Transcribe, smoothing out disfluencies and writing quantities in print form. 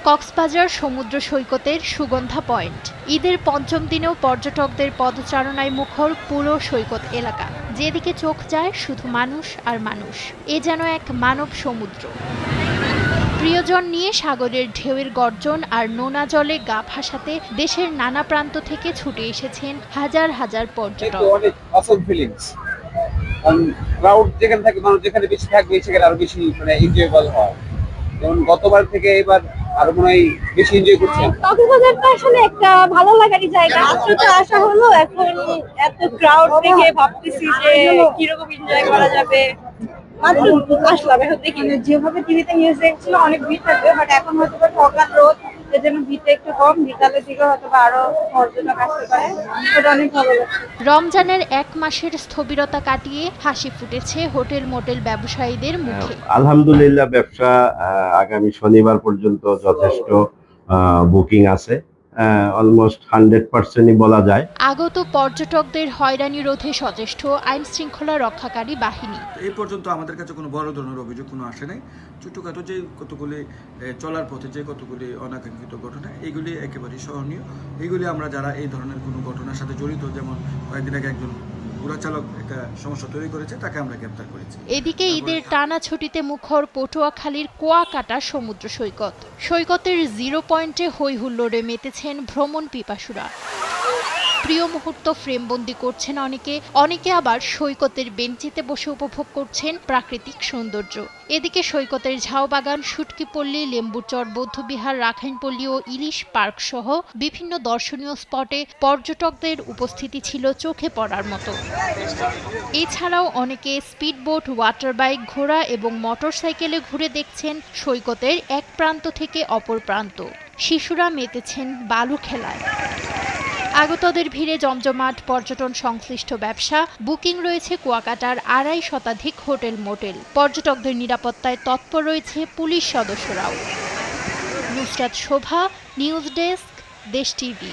কক্সবাজার সমুদ্র সৈকতের সুগন্ধা পয়েন্ট। ঈদের পঞ্চম দিনেও পর্যটকদের পদচারণায় মুখর পুরো সৈকত এলাকা। যেদিকে চোখ যায় শুধু মানুষ আর মানুষ। এ যেন এক মানব সমুদ্র। প্রিয়জন নিয়ে সাগরের ঢেউয়ের গর্জন আর নোনা জলে গা ভাসাতে দেশের নানা প্রান্ত থেকে ছুটে এসেছেন হাজার হাজার পর্যটক। ক্রাউড যেখানে থাকে, মানুষ যেখানে বেশি থাকবে সেখানে আরো বেশি এনজয়েবল হয়। যেমন গতবার থেকে এবার আরো মনে হয় বেশি এনজয় করছেন। কক্সবাজারটা আসলে একটা ভালো লাগারই জায়গা। আসলে আসা হলো, এখন এত ক্রাউড দেখে ভাবতেছি যে কিরকম এনজয় করা যাবে। মাত্র আসলাম, এখন দেখি যেভাবে টিভিতে নিউজ দেখছিল অনেক ভিড় থাকবে, বাট এখন হয়তো সকাল রোদ, এজন্য ভিড়টা একটু কম। বিকালের দিকে হয়তো আরো পর্যটক আসতে পারে, ওটা অনেক ভালো লাগছে। রমজানের এক মাসের স্থবিরতা কাটিয়ে হাসি ফুটেছে হোটেল মোটেল ব্যবসায়ীদের মুখে। আলহামদুলিল্লাহ, ব্যবসা আগামী শনিবার পর্যন্ত যথেষ্ট বুকিং আছে, অলমোস্ট 100%ই বলা যায়। আগত পর্যটকদের হয়রানি রোধে সচেষ্ট আইন শৃঙ্খলা রক্ষাকারী বাহিনী। এই পর্যন্ত আমাদের কাছে কোনো বড় ধরনের অভিযোগ কোনো আসে নাই। ছোটখাটো যে কতগুলি চলার পথে যে কতগুলি অনাকাঙ্ক্ষিত ঘটনা, এগুলি একেবারেই সহনীয়। এগুলি আমরা যারা এই ধরনের কোনো ঘটনার সাথে জড়িত, যেমন কয়েকদিন আগে একজন চালক একটা সমস্যা তৈরি করেছে, তাকে আমরা গ্রেপ্তার করেছি। এদিকে ঈদের টানা ছুটিতে মুখর পটুয়াখালীর কুয়াকাটা সমুদ্র সৈকত। সৈকতের জিরো পয়েন্টে হই হুল্লোড়ে মেতেছেন ভ্রমণ পিপাসুরা। প্রিয় মুহূর্ত ফ্রেমবন্দি করছেন অনেকে আবার সৈকতের বেঞ্চিতে বসে উপভোগ করছেন প্রাকৃতিক সৌন্দর্য। এদিকে সৈকতের ঝাউবাগান, শুটকিপল্লী, লেম্বুচর, বৌদ্ধবিহার, রাখাইনপল্লী ও ইলিশ পার্ক সহ বিভিন্ন দর্শনীয় স্পটে পর্যটকদের উপস্থিতি ছিল চোখে পড়ার মতো। এছাড়াও অনেকে স্পিডবোট, ওয়াটার বাইক, ঘোড়া এবং মোটরসাইকেলে ঘুরে দেখছেন সৈকতের এক প্রান্ত থেকে অপর প্রান্ত। শিশুরা মেতেছেন বালু খেলায়। আগতদের ভিড়ে জমজমাট পর্যটন সংশ্লিষ্ট ব্যবসা। বুকিং রয়েছে কুয়াকাটার 2.5 শতাধিক হোটেল মোটেল। পর্যটকদের নিরাপত্তায় তৎপর রয়েছে পুলিশ সদস্যরাও। নুসরাত শোভা, নিউজ ডেস্ক, দেশ টিভি।